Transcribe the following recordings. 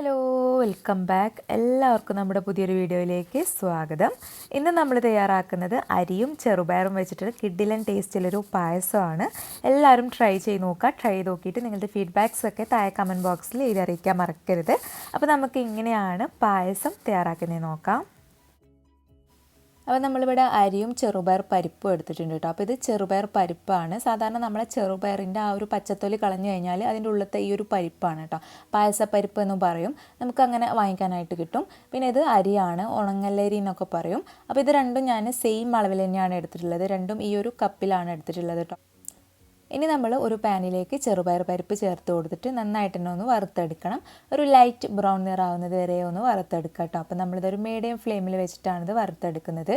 Hello, welcome back. എല്ലാവർക്കും നമ്മുടെ പുതിയൊരു വീഡിയോയിലേക്ക് സ്വാഗതം. ഇന്ന് നമ്മൾ തയ്യാറാക്കുന്നത് അരിയും ചെറുപയറും വെച്ചിട്ടൊരു കിഡിലൻ ടേസ്റ്റിലൊരു പായസമാണ്. എല്ലാവരും ട്രൈ ചെയ്ത് നോക്കുക. ട്രൈ ചെയ്ത് നോക്കിയിട്ട് നിങ്ങളുടെ ഫീഡ്ബാക്സ് ഒക്കെ താഴെ കമൻറ്റ് ബോക്സിൽ എഴുതി അറിയിക്കാൻ മറക്കരുത്. അപ്പോൾ നമുക്ക് ഇങ്ങനെയാണ് പായസം തയ്യാറാക്കുന്നത് നോക്കാം. അപ്പോൾ നമ്മളിവിടെ അരിയും ചെറുപയർ പരിപ്പും എടുത്തിട്ടുണ്ട് കേട്ടോ. അപ്പോൾ ഇത് ചെറുപയർ പരിപ്പാണ്. സാധാരണ നമ്മളെ ചെറുപയറിൻ്റെ ആ ഒരു പച്ചത്തൊലി കളഞ്ഞു കഴിഞ്ഞാൽ അതിൻ്റെ ഉള്ളത്തെ ഈ ഒരു പരിപ്പാണ് കേട്ടോ. പായസപ്പരിപ്പ് എന്നും പറയും. നമുക്കങ്ങനെ വാങ്ങിക്കാനായിട്ട് കിട്ടും. പിന്നെ ഇത് അരിയാണ്, ഉണങ്ങല്ലരി എന്നൊക്കെ പറയും. അപ്പോൾ ഇത് രണ്ടും ഞാൻ സെയിം അളവിൽ തന്നെയാണ് എടുത്തിട്ടുള്ളത്. രണ്ടും ഈ ഒരു കപ്പിലാണ് എടുത്തിട്ടുള്ളത് കേട്ടോ. ഇനി നമ്മൾ ഒരു പാനിലേക്ക് ചെറുപയർ പരിപ്പ് ചേർത്ത് കൊടുത്തിട്ട് നന്നായിട്ട് തന്നെ ഒന്ന് വറുത്തെടുക്കണം. ഒരു ലൈറ്റ് ബ്രൗൺ നിറാവുന്നത് വരെ ഒന്ന് വറുത്തെടുക്കാം കേട്ടോ. അപ്പോൾ നമ്മളിതൊരു മീഡിയം ഫ്ലെയിമിൽ വെച്ചിട്ടാണ് ഇത് വറുത്തെടുക്കുന്നത്.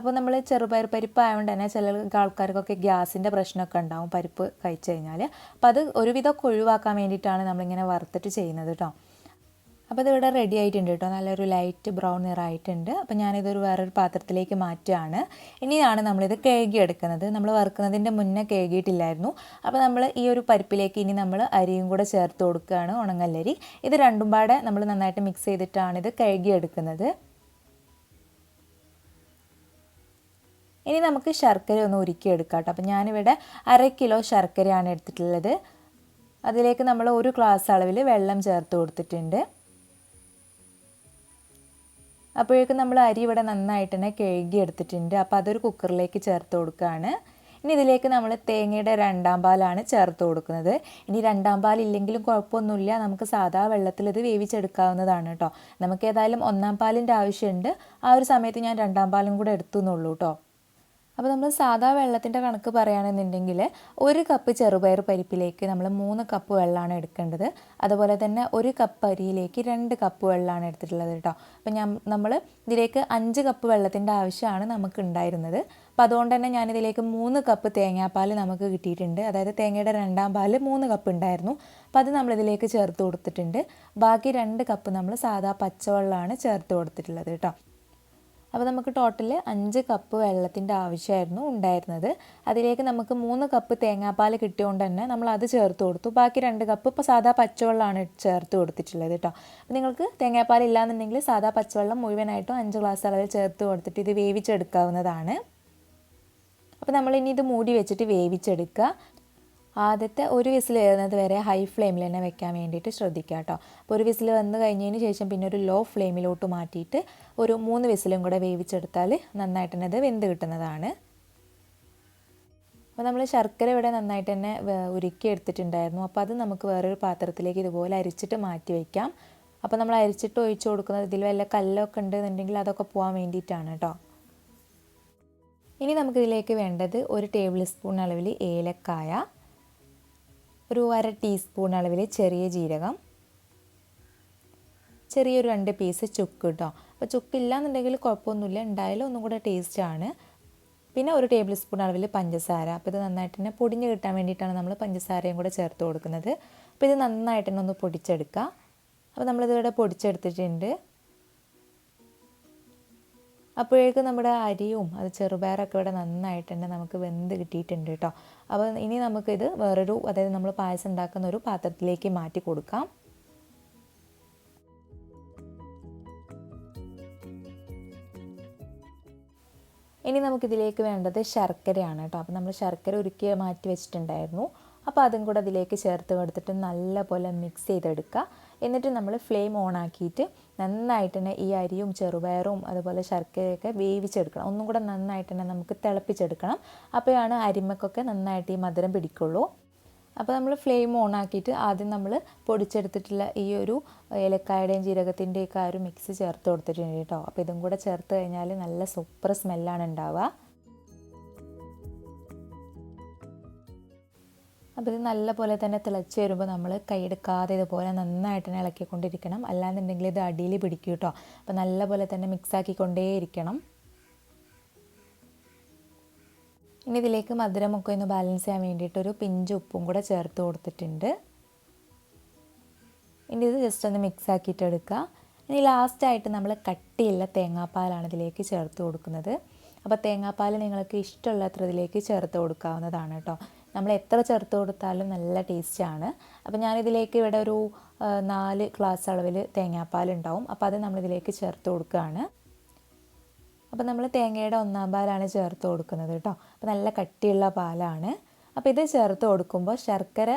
അപ്പോൾ നമ്മൾ ചെറുപയർ പരിപ്പ് ആയതുകൊണ്ട് തന്നെ ചില ആൾക്കാർക്കൊക്കെ ഗ്യാസിൻ്റെ പ്രശ്നമൊക്കെ ഉണ്ടാവും പരിപ്പ് കഴിച്ചു കഴിഞ്ഞാൽ. അപ്പോൾ അത് ഒരുവിധമൊക്കെ ഒഴിവാക്കാൻ വേണ്ടിയിട്ടാണ് നമ്മളിങ്ങനെ വറുത്തിട്ട് ചെയ്യുന്നത് കേട്ടോ. അപ്പോൾ ഇതിവിടെ റെഡി ആയിട്ടുണ്ട് കേട്ടോ. നല്ലൊരു ലൈറ്റ് ബ്രൗൺ നിറായിട്ടുണ്ട്. അപ്പോൾ ഞാനിതൊരു വേറൊരു പാത്രത്തിലേക്ക് മാറ്റുകയാണ്. ഇനിയാണ് നമ്മളിത് കഴുകിയെടുക്കുന്നത്. നമ്മൾ വറുക്കുന്നതിൻ്റെ മുന്നേ കഴുകിയിട്ടില്ലായിരുന്നു. അപ്പോൾ നമ്മൾ ഈ ഒരു പരിപ്പിലേക്ക് ഇനി നമ്മൾ അരിയും കൂടെ ചേർത്ത് കൊടുക്കുകയാണ്, ഉണങ്ങല്ലരി. ഇത് രണ്ടും പാടെ നമ്മൾ നന്നായിട്ട് മിക്സ് ചെയ്തിട്ടാണ് ഇത് കഴുകിയെടുക്കുന്നത്. ഇനി നമുക്ക് ശർക്കര ഒന്ന് ഉരുക്കിയെടുക്കാം കേട്ടോ. അപ്പോൾ ഞാനിവിടെ 1/2 കിലോ ശർക്കരയാണ് എടുത്തിട്ടുള്ളത്. അതിലേക്ക് നമ്മൾ 1 ഗ്ലാസ് അളവിൽ വെള്ളം ചേർത്ത് കൊടുത്തിട്ടുണ്ട്. അപ്പോഴേക്കും നമ്മൾ അരി ഇവിടെ നന്നായിട്ട് തന്നെ കഴുകി എടുത്തിട്ടുണ്ട്. അപ്പോൾ അതൊരു കുക്കറിലേക്ക് ചേർത്ത് കൊടുക്കുകയാണ്. ഇനി ഇതിലേക്ക് നമ്മൾ തേങ്ങയുടെ 2ാം പാലാണ് ചേർത്ത് കൊടുക്കുന്നത്. ഇനി 2ാം പാൽ ഇല്ലെങ്കിലും കുഴപ്പമൊന്നുമില്ല, നമുക്ക് സാധാ വെള്ളത്തിൽ ഇത് വേവിച്ചെടുക്കാവുന്നതാണ് കേട്ടോ. നമുക്ക് ഏതായാലും 1ാം പാലിൻ്റെ ആവശ്യമുണ്ട്. ആ ഒരു സമയത്ത് ഞാൻ 2ാം പാലും കൂടെ എടുത്തു എന്നുള്ളൂ കേട്ടോ. അപ്പോൾ നമ്മൾ സാധാ വെള്ളത്തിൻ്റെ കണക്ക് പറയുകയാണെന്നുണ്ടെങ്കിൽ 1 കപ്പ് ചെറുപയർ പരിപ്പിലേക്ക് നമ്മൾ 3 കപ്പ് വെള്ളമാണ് എടുക്കേണ്ടത്. അതുപോലെ തന്നെ 1 കപ്പ് അരിയിലേക്ക് 2 കപ്പ് വെള്ളമാണ് എടുത്തിട്ടുള്ളത് കേട്ടോ. അപ്പോൾ നമ്മൾ ഇതിലേക്ക് 5 കപ്പ് വെള്ളത്തിൻ്റെ ആവശ്യമാണ് നമുക്ക് ഉണ്ടായിരുന്നത്. അപ്പോൾ അതുകൊണ്ട് തന്നെ ഞാനിതിലേക്ക് 3 കപ്പ് തേങ്ങാപ്പാൽ നമുക്ക് കിട്ടിയിട്ടുണ്ട്. അതായത് തേങ്ങയുടെ 2ാം പാൽ 3 കപ്പ് ഉണ്ടായിരുന്നു. അപ്പോൾ അത് നമ്മളിതിലേക്ക് ചേർത്ത് കൊടുത്തിട്ടുണ്ട്. ബാക്കി 2 കപ്പ് നമ്മൾ സാധാ പച്ചവെള്ളമാണ് ചേർത്ത് കൊടുത്തിട്ടുള്ളത് കേട്ടോ. അപ്പോൾ നമുക്ക് ടോട്ടൽ 5 കപ്പ് വെള്ളത്തിൻ്റെ ആവശ്യമായിരുന്നു ഉണ്ടായിരുന്നത്. അതിലേക്ക് നമുക്ക് 3 കപ്പ് തേങ്ങാപ്പാൽ കിട്ടിയതുകൊണ്ട് തന്നെ നമ്മൾ അത് ചേർത്ത് കൊടുത്തു. ബാക്കി 2 കപ്പ് ഇപ്പോൾ സാധാ പച്ചവെള്ളമാണ് ചേർത്ത് കൊടുത്തിട്ടുള്ളത് കേട്ടോ. അപ്പോൾ നിങ്ങൾക്ക് തേങ്ങാപ്പാൽ ഇല്ലാന്നുണ്ടെങ്കിൽ സാധാ പച്ചവെള്ളം മുഴുവനായിട്ടും 5 ഗ്ലാസ് അളവിൽ ചേർത്ത് കൊടുത്തിട്ട് ഇത് വേവിച്ചെടുക്കാവുന്നതാണ്. അപ്പോൾ നമ്മളിനി ഇത് മൂടി വെച്ചിട്ട് വേവിച്ചെടുക്കുക. ആദ്യത്തെ ഒരു വിസിൽ വരുന്നത് വരെ ഹൈ ഫ്ലെയിമിൽ തന്നെ വെക്കാൻ വേണ്ടിയിട്ട് ശ്രദ്ധിക്കുക കേട്ടോ. അപ്പോൾ ഒരു വിസിൽ വന്ന് കഴിഞ്ഞതിന് ശേഷം പിന്നെ ഒരു ലോ ഫ്ലെയിമിലോട്ട് മാറ്റിയിട്ട് ഒരു 3 വിസിലും കൂടെ വേവിച്ചെടുത്താൽ നന്നായിട്ട് തന്നെ ഇത് വെന്ത് കിട്ടുന്നതാണ്. അപ്പോൾ നമ്മൾ ശർക്കര ഇവിടെ നന്നായിട്ട് തന്നെ ഉരുക്കി എടുത്തിട്ടുണ്ടായിരുന്നു. അപ്പോൾ അത് നമുക്ക് വേറൊരു പാത്രത്തിലേക്ക് ഇതുപോലെ അരിച്ചിട്ട് മാറ്റി വയ്ക്കാം. അപ്പോൾ നമ്മൾ അരിച്ചിട്ട് ഒഴിച്ച് കൊടുക്കുന്നത് ഇതിൽ വല്ല കല്ലൊക്കെ ഉണ്ടെന്നുണ്ടെങ്കിൽ അതൊക്കെ പോകാൻ വേണ്ടിയിട്ടാണ് കേട്ടോ. ഇനി നമുക്കിതിലേക്ക് വേണ്ടത് 1 ടേബിൾ സ്പൂൺ അളവിൽ ഏലക്കായ, ഒരു 1/2 ടീസ്പൂൺ അളവിൽ ചെറിയ ജീരകം, ചെറിയൊരു 2 പീസ് ചുക്ക് കേട്ടോ. അപ്പോൾ ചുക്കില്ലാന്നുണ്ടെങ്കിൽ കുഴപ്പമൊന്നുമില്ല, ഉണ്ടായാലും ഒന്നും കൂടെ ടേസ്റ്റാണ്. പിന്നെ 1 ടേബിൾ സ്പൂൺ അളവിൽ പഞ്ചസാര. അപ്പോൾ ഇത് നന്നായിട്ട് തന്നെ പൊടിഞ്ഞ് കിട്ടാൻ വേണ്ടിയിട്ടാണ് നമ്മൾ പഞ്ചസാരയും കൂടെ ചേർത്ത് കൊടുക്കുന്നത്. അപ്പോൾ ഇത് നന്നായിട്ട് തന്നെ ഒന്ന് പൊടിച്ചെടുക്കുക. അപ്പോൾ നമ്മളിതിവിടെ പൊടിച്ചെടുത്തിട്ടുണ്ട്. അപ്പോഴേക്കും നമ്മുടെ അരിയും അത് ചെറുപയറൊക്കെ ഇവിടെ നന്നായിട്ട് തന്നെ നമുക്ക് വെന്ത് കിട്ടിയിട്ടുണ്ട് കേട്ടോ. അപ്പോൾ ഇനി നമുക്കിത് വേറൊരു, അതായത് നമ്മൾ പായസം ഉണ്ടാക്കുന്ന ഒരു പാത്രത്തിലേക്ക് മാറ്റി കൊടുക്കാം. ഇനി നമുക്കിതിലേക്ക് വേണ്ടത് ശർക്കരയാണ് കേട്ടോ. അപ്പോൾ നമ്മൾ ശർക്കര ഉരുക്കി മാറ്റി വെച്ചിട്ടുണ്ടായിരുന്നു. അപ്പോൾ അതും കൂടെ അതിലേക്ക് ചേർത്ത് കൊടുത്തിട്ട് നല്ലപോലെ മിക്സ് ചെയ്തെടുക്കുക. എന്നിട്ട് നമ്മൾ ഫ്ലെയിം ഓൺ ആക്കിയിട്ട് നന്നായിട്ട് തന്നെ ഈ അരിയും ചെറുപയറും അതുപോലെ ശർക്കരയൊക്കെ വേവിച്ചെടുക്കണം. ഒന്നും കൂടെ നന്നായിട്ട് തന്നെ നമുക്ക് തിളപ്പിച്ചെടുക്കണം. അപ്പോഴാണ് അരിമക്കൊക്കെ നന്നായിട്ട് ഈ മധുരം പിടിക്കുള്ളൂ. അപ്പോൾ നമ്മൾ ഫ്ലെയിം ഓൺ ആക്കിയിട്ട് ആദ്യം നമ്മൾ പൊടിച്ചെടുത്തിട്ടുള്ള ഈ ഒരു ഏലക്കായുടെയും ജീരകത്തിൻ്റെയൊക്കെ ആ ഒരു മിക്സ് ചേർത്ത് കൊടുത്തിട്ടുണ്ട് കേട്ടോ. അപ്പോൾ ഇതും കൂടെ ചേർത്ത് കഴിഞ്ഞാൽ നല്ല സൂപ്പർ സ്മെല്ലാണ് ഉണ്ടാവുക. അപ്പോൾ ഇത് നല്ല പോലെ തന്നെ തിളച്ച് വരുമ്പോൾ നമ്മൾ കൈയെടുക്കാതെ ഇതുപോലെ നന്നായിട്ട് തന്നെ ഇളക്കിക്കൊണ്ടിരിക്കണം. അല്ലാന്നുണ്ടെങ്കിൽ ഇത് അടിയിൽ പിടിക്കും കേട്ടോ. അപ്പോൾ നല്ല പോലെ തന്നെ മിക്സാക്കിക്കൊണ്ടേയിരിക്കണം. ഇനി ഇതിലേക്ക് മധുരമൊക്കെ ഒന്ന് ബാലൻസ് ചെയ്യാൻ വേണ്ടിയിട്ടൊരു പിഞ്ച് ഉപ്പും കൂടെ ചേർത്ത് കൊടുത്തിട്ടുണ്ട്. ഇനി ഇത് ജസ്റ്റ് ഒന്ന് മിക്സ് ആക്കിയിട്ട് എടുക്കുക. ഇനി ലാസ്റ്റായിട്ട് നമ്മൾ കട്ടിയുള്ള തേങ്ങാപ്പാലാണ് ഇതിലേക്ക് ചേർത്ത് കൊടുക്കുന്നത്. അപ്പോൾ തേങ്ങാപ്പാൽ നിങ്ങൾക്ക് ഇഷ്ടമുള്ളത്ര ഇതിലേക്ക് ചേർത്ത് കൊടുക്കാവുന്നതാണ് കേട്ടോ. നമ്മൾ എത്ര ചേർത്ത് കൊടുത്താലും നല്ല ടേസ്റ്റാണ്. അപ്പോൾ ഞാനിതിലേക്ക് ഇവിടെ ഒരു 4 ഗ്ലാസ് അളവിൽ തേങ്ങാപ്പാൽ ഉണ്ടാവും. അപ്പോൾ അത് നമ്മളിതിലേക്ക് ചേർത്ത് കൊടുക്കുകയാണ്. അപ്പോൾ നമ്മൾ തേങ്ങയുടെ 1/4 പാലാണ് ചേർത്ത് കൊടുക്കുന്നത് കേട്ടോ. അപ്പോൾ നല്ല കട്ടിയുള്ള പാലാണ്. അപ്പോൾ ഇത് ചേർത്ത് കൊടുക്കുമ്പോൾ ശർക്കര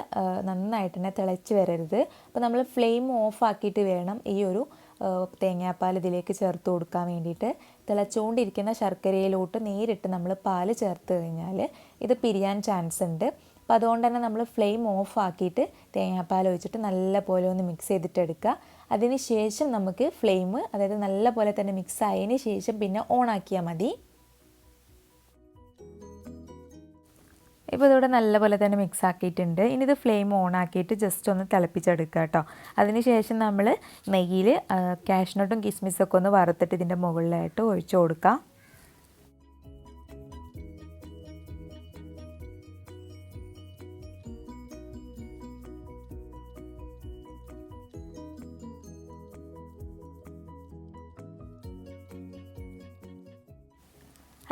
നന്നായിട്ട് തന്നെ തിളച്ച് വരരുത്. അപ്പോൾ നമ്മൾ ഫ്ലെയിം ഓഫ് ആക്കിയിട്ട് വേണം ഈ ഒരു തേങ്ങാപ്പാൽ ഇതിലേക്ക് ചേർത്ത് കൊടുക്കാൻ വേണ്ടിയിട്ട്. തിളച്ചുകൊണ്ടിരിക്കുന്ന ശർക്കരയിലോട്ട് നേരിട്ട് നമ്മൾ പാൽ ചേർത്ത് കഴിഞ്ഞാൽ ഇത് പിരിയാൻ ചാൻസ് ഉണ്ട്. അപ്പോൾ അതുകൊണ്ട് തന്നെ നമ്മൾ ഫ്ലെയിം ഓഫ് ആക്കിയിട്ട് തേങ്ങാപ്പാൽ ഒഴിച്ചിട്ട് നല്ല പോലെ ഒന്ന് മിക്സ് ചെയ്തിട്ട് എടുക്കുക. അതിന് ശേഷം നമുക്ക് ഫ്ലെയിം അതായത് നല്ല പോലെ തന്നെ മിക്സ് ആയതിന് ശേഷം പിന്നെ ഓൺ ആക്കിയാൽ മതി. ഇപ്പോൾ ഇതിവിടെ നല്ലപോലെ തന്നെ മിക്സ് ആക്കിയിട്ടുണ്ട്. ഇനി ഇത് ഫ്ലെയിം ഓൺ ആക്കിയിട്ട് ജസ്റ്റ് ഒന്ന് തിളപ്പിച്ചെടുക്കുക കേട്ടോ. അതിന് ശേഷം നമ്മൾ നെയ്യിൽ കാഷ്നട്ടും കിസ്മിസൊക്കെ ഒന്ന് വറുത്തിട്ട് ഇതിൻ്റെ മുകളിലായിട്ട് ഒഴിച്ചു കൊടുക്കാം.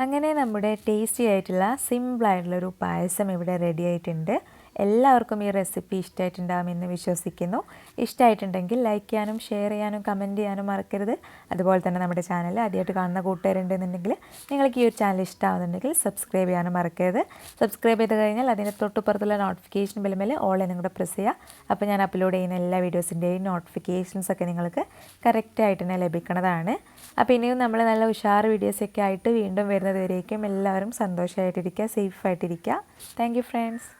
അങ്ങനെ നമ്മുടെ ടേസ്റ്റി ആയിട്ടുള്ള സിമ്പിളായിട്ടുള്ളൊരു പായസം ഇവിടെ റെഡി ആയിട്ടുണ്ട്. എല്ലാവർക്കും ഈ റെസിപ്പി ഇഷ്ടമായിട്ടുണ്ടാകുമെന്ന് വിശ്വസിക്കുന്നു. ഇഷ്ടമായിട്ടുണ്ടെങ്കിൽ ലൈക്ക് ചെയ്യാനും ഷെയർ ചെയ്യാനും കമൻറ്റ് ചെയ്യാനും മറക്കരുത്. അതുപോലെ തന്നെ നമ്മുടെ ചാനൽ ആദ്യമായിട്ട് കാണുന്ന കൂട്ടുകാരുണ്ടെന്നുണ്ടെങ്കിൽ നിങ്ങൾക്ക് ഈ ഒരു ചാനൽ ഇഷ്ടമാകുന്നുണ്ടെങ്കിൽ സബ്സ്ക്രൈബ് ചെയ്യാനും മറക്കരുത്. സബ്സ്ക്രൈബ് ചെയ്ത് കഴിഞ്ഞാൽ അതിന് തൊട്ടുപുറത്തുള്ള നോട്ടിഫിക്കേഷൻ ബെല്ലുമേൽ ഓൾ നിങ്ങളുടെ പ്രസ് ചെയ്യുക. അപ്പോൾ ഞാൻ അപ്ലോഡ് ചെയ്യുന്ന എല്ലാ വീഡിയോസിൻ്റെയും നോട്ടിഫിക്കേഷൻസൊക്കെ നിങ്ങൾക്ക് കറക്റ്റായിട്ട് തന്നെ ലഭിക്കുന്നതാണ്. അപ്പോൾ ഇനിയും നമ്മൾ നല്ല ഉഷാർ വീഡിയോസൊക്കെ ആയിട്ട് വീണ്ടും വരുന്നത് വരേക്കും എല്ലാവരും സന്തോഷമായിട്ടിരിക്കുക, സേഫായിട്ടിരിക്കുക. Thank you friends.